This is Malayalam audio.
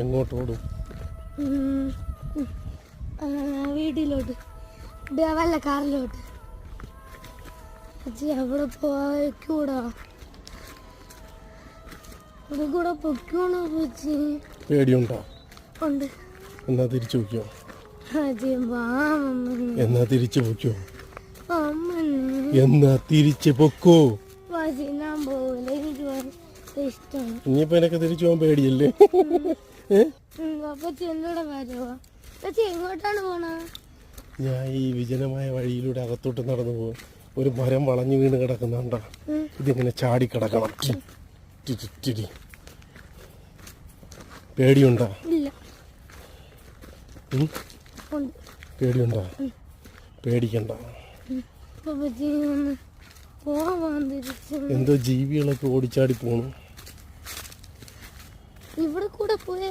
എങ്ങോട്ട് ഓടും? വീട്ടിലോട്ട്, വല്ല കാറിലോട്ട്. അവിടെ പോയിക്കൂടാ, അവിടെ കൂടെ പൊക്കോണോ ചേച്ചി? പേടിയുണ്ടോ? ഉണ്ട്. എന്നാ തിരിച്ചു വയ്ക്കോ? എന്നാ തിരിച്ചു പൊക്കോ? എന്നാ തിരിച്ചു പൊക്കോ? ഞാൻ പോകില്ല, എനിക്ക് ഇഷ്ടമാണ്. ഇനിയിപ്പോ എനക്ക് തിരിച്ചു പോകാൻ പേടിയല്ലേ? അപ്പച്ചി എന്നോട് വരുവോ? അപ്പച്ചി എങ്ങോട്ടാണ് പോണ? ഞാൻ ഈ വിജനമായ വഴിയിലൂടെ അകത്തോട്ട് നടന്നു പോകും. ഒരു മരം വളഞ്ഞു വീണ് കിടക്കുന്നുണ്ടോ? ഇതിങ്ങനെ ചാടി കിടക്കണം. പേടിയുണ്ടോ? ഇല്ല. പേടിയുണ്ടോ? പേടിക്കണ്ട. എന്തോ ജീവികളൊക്കെ ഓടിച്ചാടി പോണു. ഇവിടെ കൂടെ പോയ